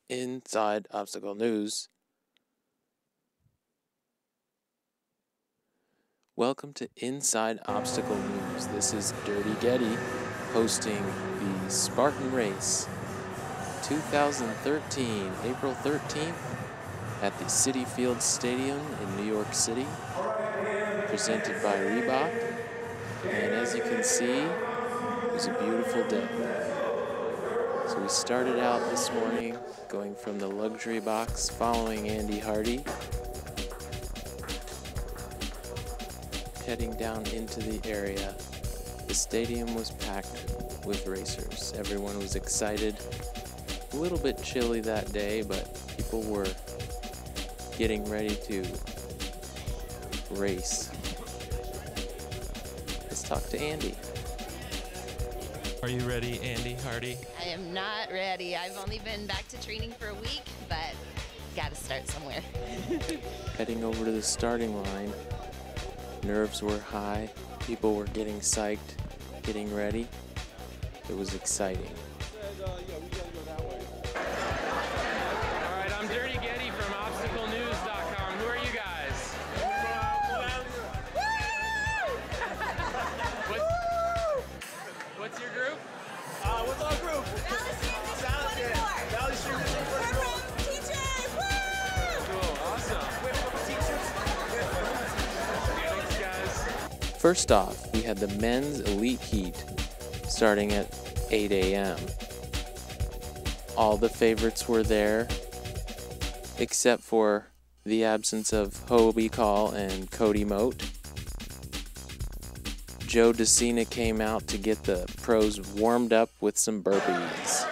Inside Obstacle News. Welcome to Inside Obstacle News. This is Dirty Getty hosting the Spartan race 2013, April 13th at the Citi Field Stadium in New York City, presented by Reebok. And as you can see, it was a beautiful day. So we started out this morning going from the luxury box, following Andi Hardy, heading down into the area. The stadium was packed with racers. Everyone was excited. A little bit chilly that day, but people were getting ready to race. Let's talk to Andi. Are you ready, Andi Hardy? I am not ready. I've only been back to training for a week, but gotta start somewhere. Heading over to the starting line, nerves were high, people were getting psyched, getting ready. It was exciting. Alright, I'm Dirty Getty from ObstacleNews.com. Who are you guys? What's your group? What's our group? Valley Stream Mission 24. Teachers! Woo! Cool, awesome. Thanks, guys. First off, we had the men's elite heat starting at 8 a.m. All the favorites were there, except for the absence of Hobie Call and Cody Moat. Joe Desena came out to get the pros warmed up with some burpees.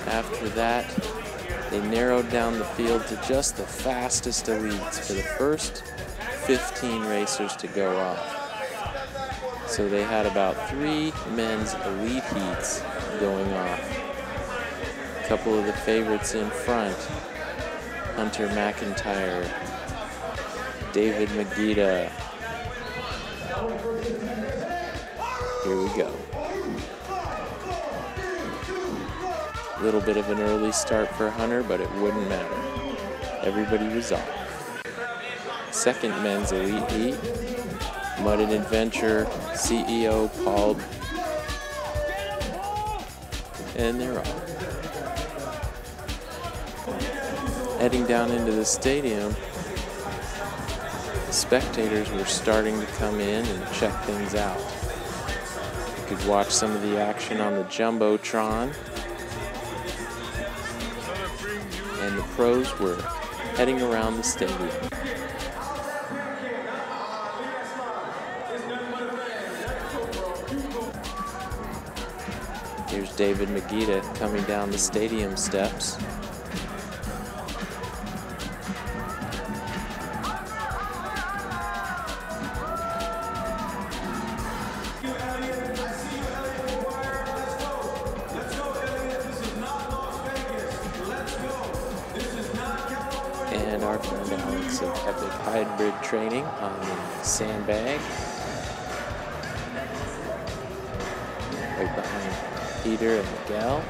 After that, they narrowed down the field to just the fastest elites for the first 15 racers to go off. So they had about 3 men's elite heats going off. A couple of the favorites in front, Hunter McIntyre, David Magida. Here we go. Little bit of an early start for Hunter, but it wouldn't matter. Everybody was off. Second men's elite heat, Mud and Adventure CEO Paul, and they're off. Heading down into the stadium, spectators were starting to come in and check things out. You could watch some of the action on the Jumbotron. And the pros were heading around the stadium. Here's David Magida coming down the stadium steps. And our friend Alex of Epic Hybrid Training on the sandbag. Right behind Peter and Miguel.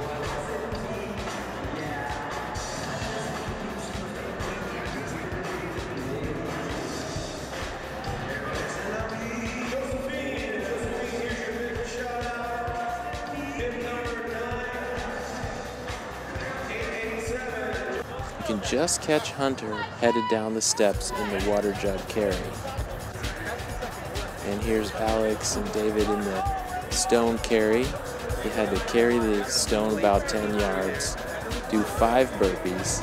You can just catch Hunter headed down the steps in the water jug carry. And here's Alex and David in the stone carry. He had to carry the stone about 10 yards, do 5 burpees,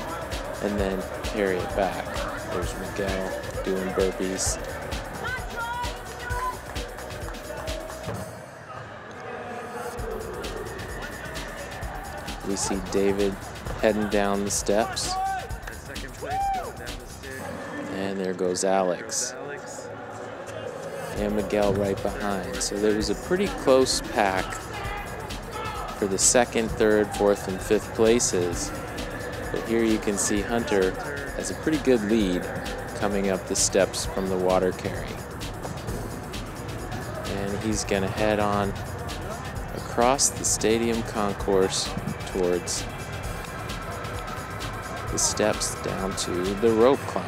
and then carry it back. There's Miguel doing burpees. We see David heading down the steps. And there goes Alex. and Miguel right behind. So there was a pretty close pack for the second, third, fourth, and fifth places. But here you can see Hunter has a pretty good lead coming up the steps from the water carry. And he's going to head on across the stadium concourse towards the steps down to the rope climb.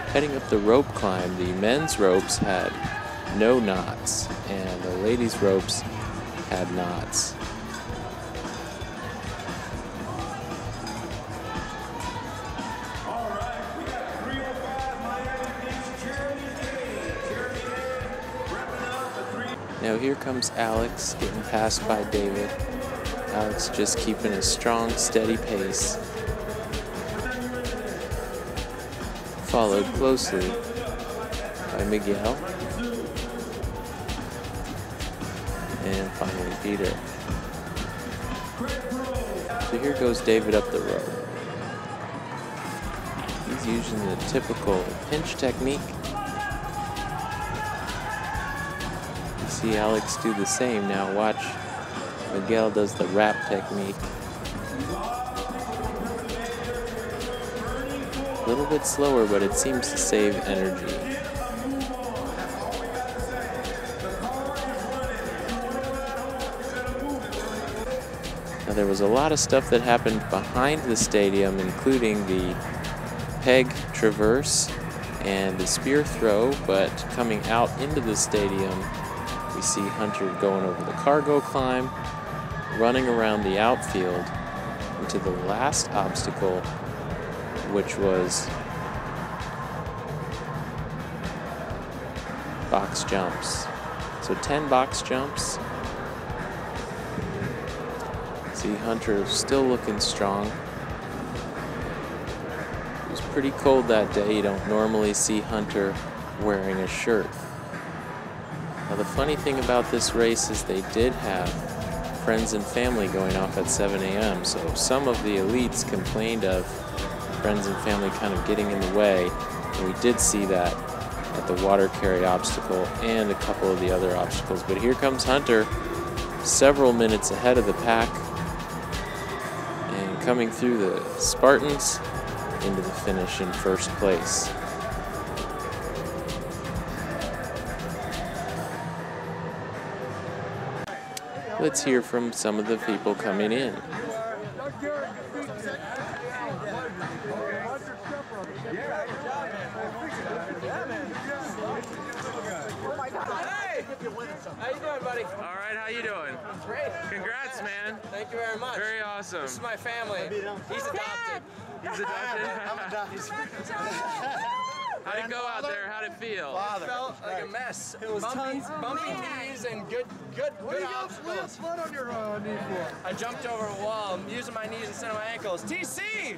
Heading up the rope climb, the men's ropes had no knots, and the ladies' ropes had knots. Now here comes Alex getting passed by David. Alex just keeping a strong, steady pace. Followed closely by Miguel. And finally Peter. So here goes David up the rope. He's using the typical pinch technique. You see Alex do the same. Now watch Miguel does the wrap technique. A little bit slower, but it seems to save energy. Now there was a lot of stuff that happened behind the stadium, including the peg traverse and the spear throw, but coming out into the stadium, we see Hunter going over the cargo climb, running around the outfield into the last obstacle, which was box jumps. So 10 box jumps. See Hunter still looking strong. It was pretty cold that day. You don't normally see Hunter wearing a shirt. Now the funny thing about this race is they did have friends and family going off at 7 a.m. So some of the elites complained of friends and family kind of getting in the way, and we did see that at the water carry obstacle and a couple of the other obstacles. But here comes Hunter, several minutes ahead of the pack, and coming through the Spartans into the finish in first place. Let's hear from some of the people coming in. How you doing, buddy? All right, how you doing? Great. Congrats, man. Thank you very much. Very awesome. This is my family. He's adopted. He's adopted? I'm adopted. How'd it go out there? How'd it feel? It felt like a mess. It was bumpy knees and good obstacles. What on your knee for? I jumped over a wall. I'm using my knees instead of my ankles. TC!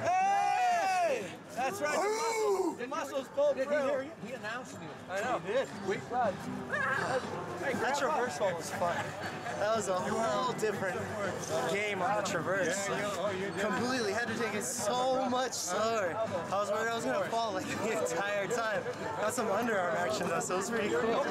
Hey! That's right. The muscles pulled through. Did he hear you? He announced you. I know. He did. That traverse wall was fun. That was a whole different game on the traverse. Completely had to take it so much slower. I was worried I was gonna fall like the entire time. Got some underarm action though, so it was pretty cool.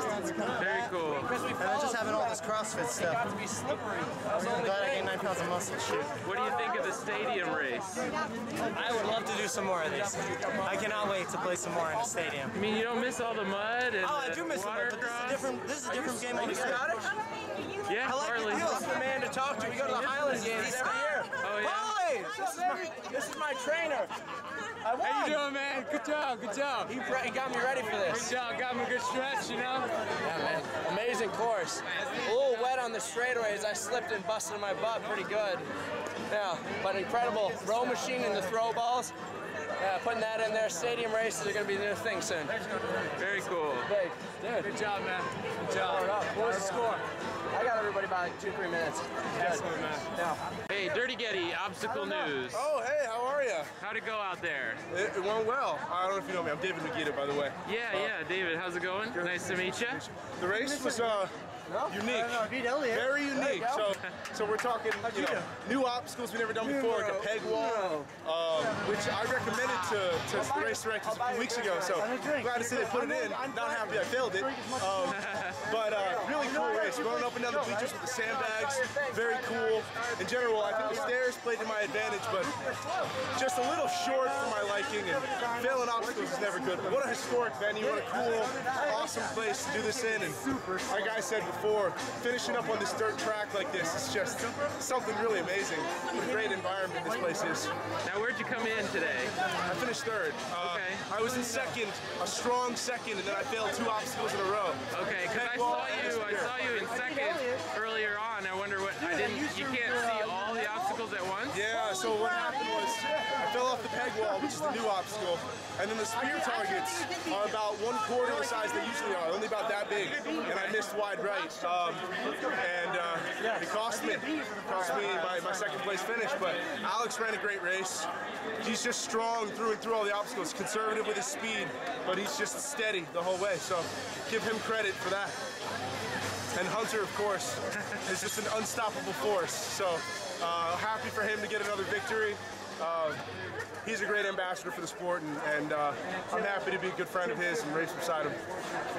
Very cool. And just having all this CrossFit stuff. I'm glad I gained 9 pounds of muscle. Shoot. What do you think of the stadium race? I would love to do some more of these. I cannot wait to play some more in the stadium. I mean, you don't miss all the mud and I do miss the mud, but this is a different game altogether. Yeah, partly. This is the man to talk to. We go to the Highlands games every year. Oh, yeah? Polly! This is my trainer. I won. How you doing, man? Good job, good job. He got me ready for this. Good job, got me a good stretch, you know? Yeah, man. Amazing course. A little wet on the straightaways. I slipped and busted my butt pretty good. Yeah, but incredible row machine and the throw balls. Yeah, putting that in there. Stadium races are going to be the new thing soon. Very cool. Big. Dude. Good job, man. Good job. What was the score? I got everybody by 2-3 minutes. Excellent, man. Yeah. Hey, Dirty Getty, obstacle news. Oh, hey, how are you? How'd it go out there? It went well. I don't know if you know me. I'm David Magida, by the way. Yeah, David, how's it going? Nice to meet you. The race was unique. Very unique. So we're talking, you know, new obstacles we've never done before, like a peg wall, which I recommended to the race directors a few weeks ago. So glad to see they put it in. Not happy I failed it. But really cool race. Running up and down the bleachers with the sandbags, very cool. In general, I think the stairs played to my advantage, but just a little short for my liking, and failing obstacles is never good. But what a historic venue, what a cool, awesome place to do this in. And like I said before, finishing up on this dirt track like this is just something really amazing. What a great environment this place is. Now, where'd you come in today? I finished third. Okay. I was in second, a strong second, and then I failed 2 obstacles in a row. Okay, because I saw you in second earlier on. I wonder what you can't see all the obstacles at once? Yeah, so what happened was I fell off the peg wall, which is the new obstacle, and then the spear targets are about 1/4 the size they usually are, only about that big, and I missed wide right. It cost me my second place finish, but Alex ran a great race. He's just strong through and through all the obstacles, conservative with his speed, but he's just steady the whole way, so give him credit for that. And Hunter, of course, is just an unstoppable force, so happy for him to get another victory. He's a great ambassador for the sport, and I'm happy to be a good friend of his and race beside him.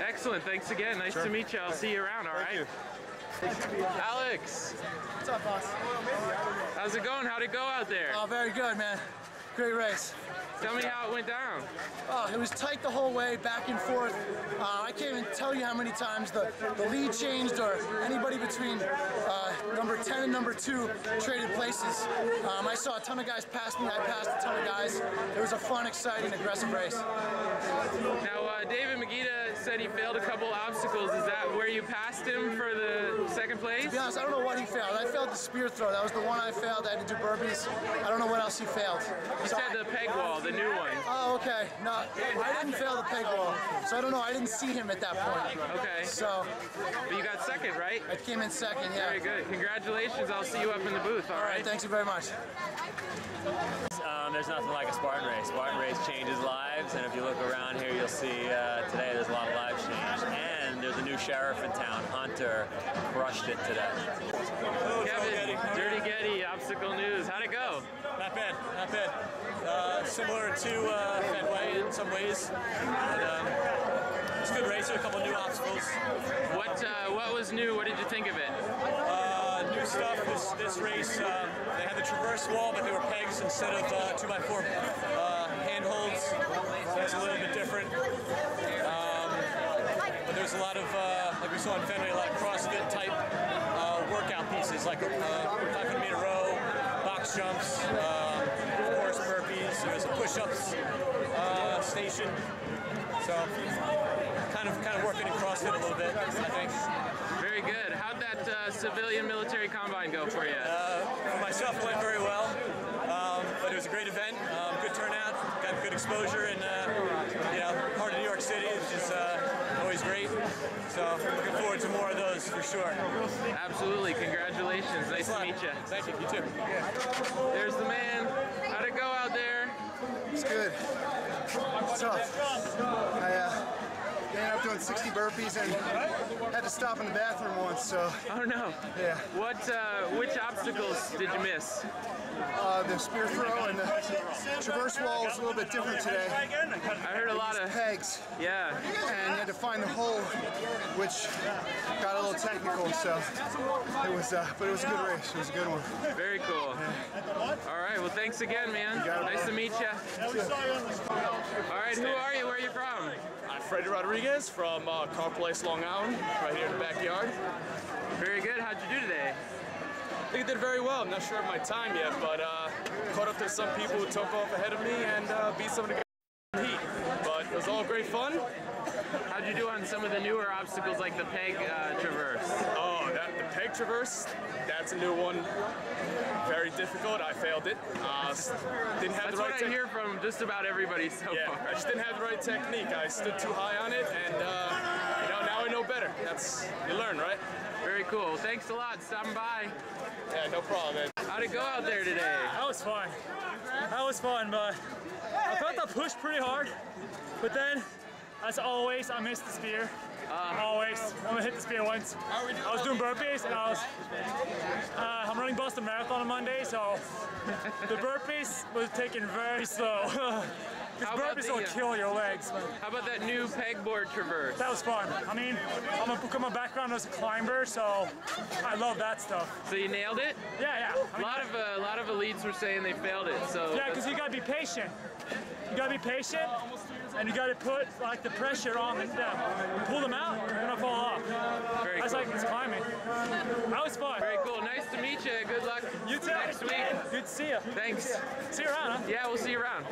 Excellent, thanks again. Nice to meet you. I'll see you around, all right? You. Alex. What's up, boss? How's it going? How'd it go out there? Oh, very good, man. Great race. Tell me how it went down. Oh, it was tight the whole way, back and forth. I can't even tell you how many times the lead changed, or anybody between number 10 and number 2 traded places. I saw a ton of guys pass me. I passed a ton of guys. It was a fun, exciting, aggressive race. Now, David Magida said he failed a couple obstacles. Is that where you passed him for the second place? To be honest, I don't know what he failed. I failed the spear throw. That was the one I failed. I had to do burpees. I don't know what else he failed. You said the peg wall, the new one. Oh, okay. No, I didn't fail the peg wall, so I don't know. I didn't see him at that point. Okay. So. But you got second, right? I came in second, yeah. Very good. Congratulations. I'll see you up in the booth, all right? Thanks you very much. There's nothing like a Spartan race. Spartan race changes lives, and if you look around here, you'll see today there's a lot of lives changed. And there's a new sheriff in town, Hunter, crushed it today. Kevin, Dirty Getty, obstacle news. How'd it go? Not bad, not bad. Similar to Fenway in some ways. And, it's a good race, a couple new obstacles. What was new? What did you think of it? New stuff, this race, they had the traverse wall, but they were pegs instead of 2x4 handholds. That's a little bit different. But there's a lot of, like we saw in Fenway, a lot of CrossFit type workout pieces, like 500-meter row, box jumps, horse burpees. There's a push-ups station. So kind of working in CrossFit a little bit, I think. Very good. How'd that civilian military combine go for you? For myself, it went very well. But it was a great event, good turnout, got good exposure, and part of New York City, which is always great. So looking forward to more of those for sure. Absolutely. Congratulations. Nice to meet you. Thank you. You too. There's the man. How'd it go out there? It's good. It's tough. I ended up doing 60 burpees and had to stop in the bathroom once, so. Oh no. Yeah. Which obstacles did you miss? The spear throw and the traverse wall was a little bit different today. I heard a lot of pegs. Yeah. And you had to find the hole, which got a little technical, so it was, but it was a good race. It was a good one. Very cool. Yeah. All right. Well, thanks again, man. Nice to meet you. All right. Who are you? Where are you from? I'm Freddy Rodriguez from Car Place, Long Island, right here in the backyard. Very good. How'd you do today? I think I did very well. I'm not sure of my time yet, but caught up to some people who took off ahead of me and beat some of the guys in the heat. But it was all great fun. How'd you do on some of the newer obstacles like the peg traverse? Oh, the peg traverse, that's a new one. Very difficult. I failed it. Didn't have That's the right what I hear from just about everybody so far. I just didn't have the right technique. I stood too high on it, and now I I know better. You learn, right? Very cool. Thanks a lot stopping by. Yeah, no problem, man. How'd it go out there today? That was fun. That was fun, but I felt that push pretty hard. But then, as always, I missed the spear. Always. I only hit the spear once. I was doing burpees, and I'm running Boston Marathon on Monday, so the burpees was taken very slow. Because burpees will kill your legs. How about that new pegboard traverse? That was fun. I mean, my background as a climber, so I love that stuff. So you nailed it? Yeah. A lot of elites were saying they failed it. So yeah, because you gotta be patient. You gotta be patient, and you gotta put like the pressure on them. Pull them out, you're gonna fall off. That's like it's climbing. That was fun. Very cool. Nice to meet you. Good luck. You too. Next week. Good to see you. Thanks. See you around, huh? Yeah, we'll see you around.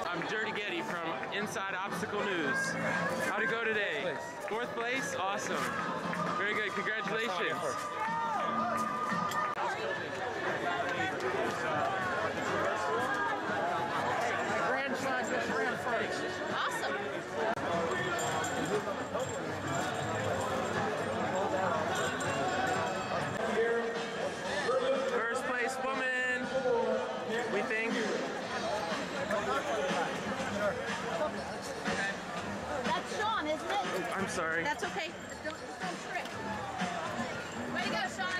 I'm Dirty Getty from Inside Obstacle News. How'd it go today? Fourth place? Awesome. Very good. Congratulations. Awesome. First place woman, we think. That's Shaun, isn't it? Oh, I'm sorry. That's okay. Just don't trip. Way to go, Shaun.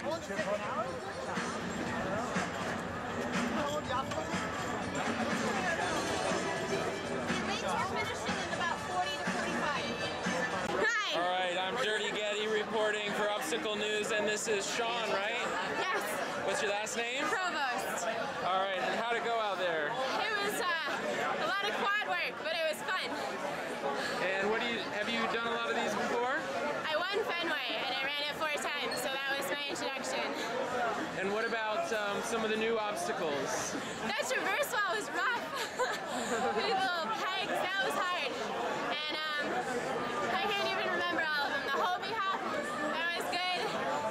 All right, I'm Dirty Getty reporting for Obstacle News, and this is Shaun, right? Yes. What's your last name? Provost. All right, and how'd it go out there? It was a lot of quad work, but it was fun. And have you done a lot of these before? I won Fenway, and I ran it 4 times, so that was my introduction. And what about some of the new obstacles? That traverse wall was rough. With little pegs, that was hard. And I can't even remember all of them. The Hobie Hop, that was good.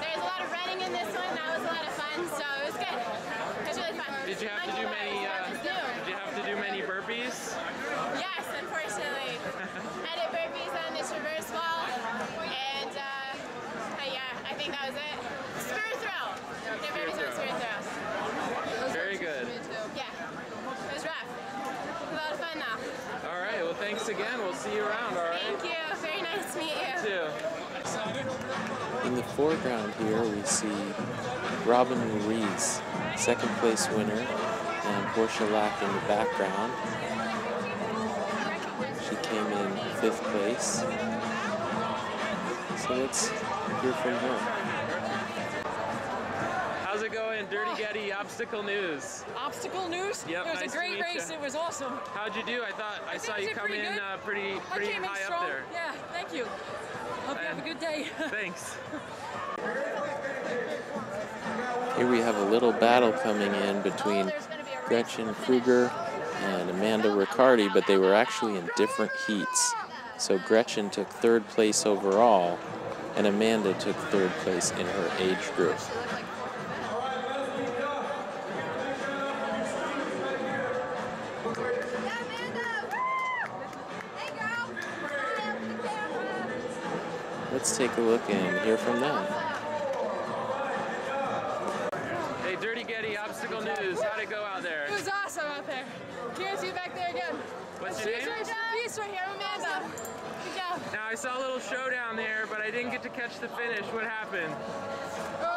There's a lot of running in this one, that was a lot of fun, so it was good. It was really fun. Did you have to do many? Did you have to do many burpees? Yes, unfortunately. I did burpees on the traverse wall, and yeah, I think that was it. Spear throw. Did burpees on the spear throw. Very good. Yeah, it was rough. A lot of fun though. All right, well thanks again. We'll see you around, all right? Thank you. Very nice to meet you. You too. In the foreground here, we see Robin Ruiz, second place winner, and Portia in the background. She came in 5th place. So let's hear from her. How's it going, Dirty Getty Obstacle News? Obstacle News? Yep, it was nice a great to meet race. you. It was awesome. How'd you do? I saw you come in pretty high up there. Yeah, thank you. Hope you have a good day. Thanks. Here we have a little battle coming in between Gretchen Krueger and Amanda Ricciardi, but they were actually in different heats. So Gretchen took 3rd place overall, and Amanda took 3rd place in her age group. Let's take a look and hear from them. Hey, Dirty Getty Obstacle News. How'd it go out there? It was awesome out there. Cheers to you back there again. What's your name? Peace right here, Amanda. Good job. Now, I saw a little showdown there, but I didn't get to catch the finish. What happened?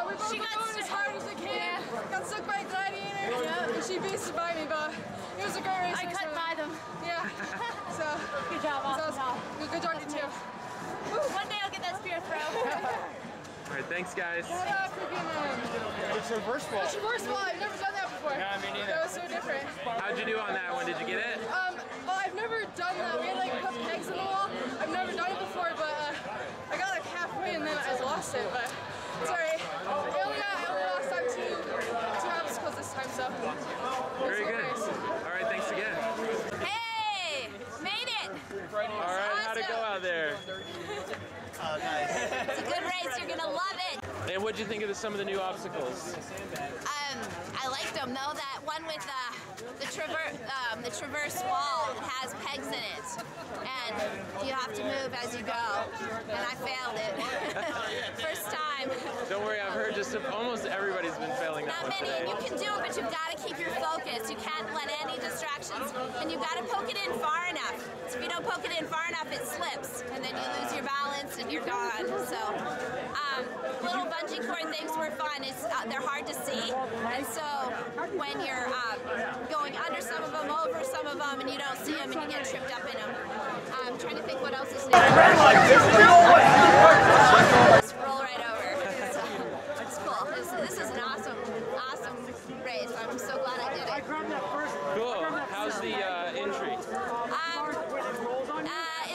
We both were going as hard as we can. Got stuck by a gladiator. Yeah. And she beasted by me, but it was a great race. I cut by them. Yeah. So good job, awesome. Good job, you too. One day I'll get that spear throw. All right, thanks, guys. It's a reverse wall. It's a reverse wall. I've never done that before. Yeah, me neither. That was so different. How'd you do on that one? Did you get it? Well, I've never done that. We had like put pegs in the wall. I've never done it before, but I got like halfway and then I lost it. But it's alright. I only lost on two obstacles this time, so. Very good. All right, thanks again. Hey, made it. All right, how'd it go out there? Oh, nice. It's a good race. You're gonna love it. And what'd you think of some of the new obstacles? I liked them though. That one with the traverse wall has pegs in it, and you have to move as you go. And I failed it. First time. Don't worry, I've heard just almost everybody's been failing that one Not many, today. and you can do it, but you've got to keep your focus. You can't let any distractions, and you've got to poke it in far enough. So if you don't poke it in far enough, it slips, and then you lose your balance and you're gone. So little bungee cord things were fun. They're hard to see, and so when you're going under some of them, over some of them, and you don't see them, and you get tripped up in them. I'm trying to think what else is new. Just roll right over. So, it's cool. This is an awesome race. I'm so glad I did it. Cool. How's the entry?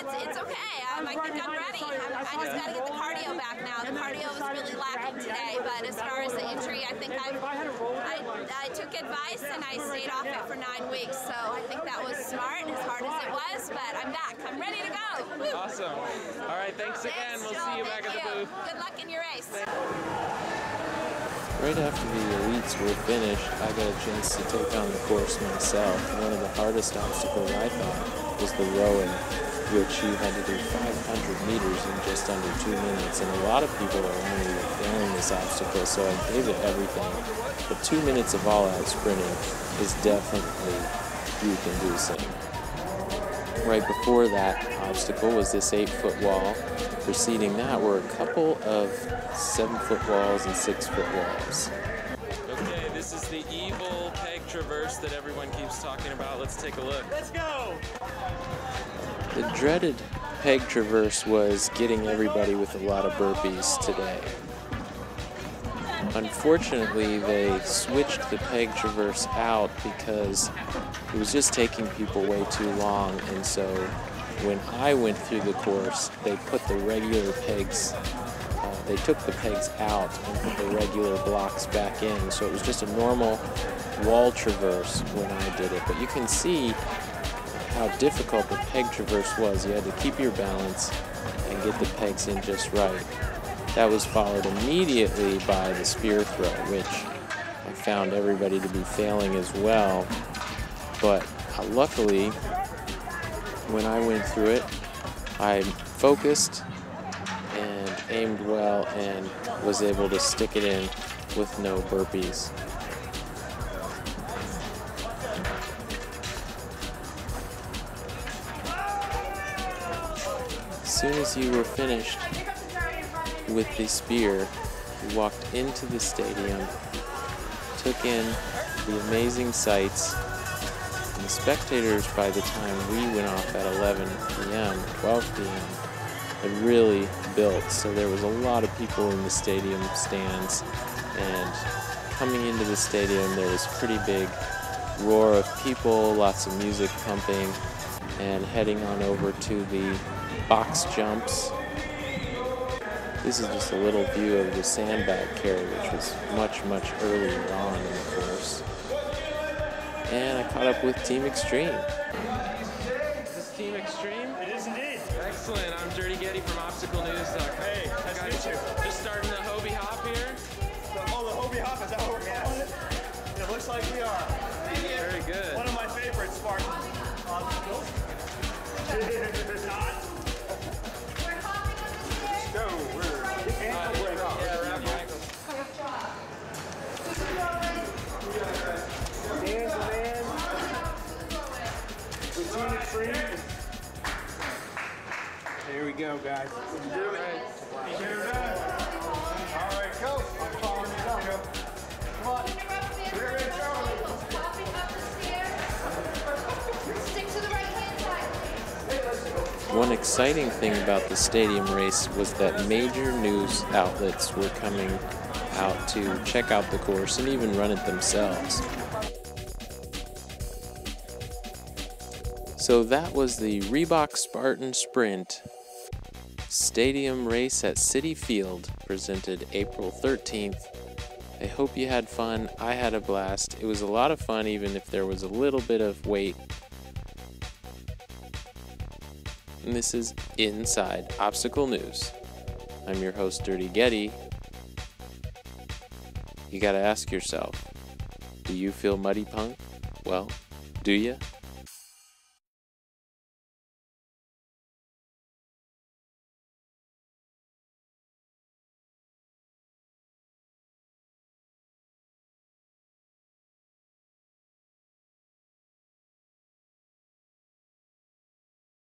It's okay. I think I'm ready. I just got to get the cardio back now. The cardio was really lacking today, but as far as the entry, I think I took advice and I stayed off it for 9 weeks. So I think that was smart, as hard as it was, but I'm back. I'm ready to go. Woo. Awesome. All right, thanks again. We'll see you back at the booth. Good luck in your race. Right after the elites were finished, I got a chance to take on the course myself. One of the hardest obstacles I thought was the rowing, which you had to do 500 meters in just under 2 minutes. And a lot of people are only failing this obstacle, so I gave it everything. But 2 minutes of all-out sprinting is definitely youth-inducing. Right before that obstacle was this 8-foot wall. Preceding that were a couple of 7-foot walls and 6-foot walls. Okay, this is the evil peg traverse that everyone keeps talking about. Let's take a look. Let's go! The dreaded peg traverse was getting everybody with a lot of burpees today. Unfortunately, they switched the peg traverse out because it was just taking people way too long, and so when I went through the course, they put the regular pegs, they took the pegs out and put the regular blocks back in, so it was just a normal wall traverse when I did it. But you can see how difficult the peg traverse was. You had to keep your balance and get the pegs in just right. That was followed immediately by the spear throw, which I found everybody to be failing as well. But luckily, when I went through it, I focused and aimed well and was able to stick it in with no burpees. As soon as you were finished with the spear, you walked into the stadium, took in the amazing sights, and the spectators, by the time we went off at 11 p.m., 12 p.m., had really built. So there was a lot of people in the stadium stands, and coming into the stadium, there was a pretty big roar of people, lots of music pumping, and heading on over to the box jumps. This is just a little view of the sandbag carry, which was much, much earlier on in the course. And I caught up with Team Extreme. Is this Team Extreme? It is indeed. Excellent. I'm Dirty Getty from ObstacleNews.com. Hey, nice to meet you. Just starting the Hobie Hop here. The Hobie Hop, is that what we're calling it? It looks like we are. Very good. One of my favorite Spartan obstacles. Here we go, guys. Let's do it. All right, go. I'm following you down. Come on. We're ready, Charlie. Stick to the right-hand side. One exciting thing about the stadium race was that major news outlets were coming out to check out the course and even run it themselves. So that was the Reebok Spartan Sprint Stadium Race at Citi Field, presented April 13th. I hope you had fun. I had a blast. It was a lot of fun, even if there was a little bit of wait. And this is Inside Obstacle News. I'm your host, Dirty Getty. You gotta ask yourself, do you feel muddy punk? Well, do you?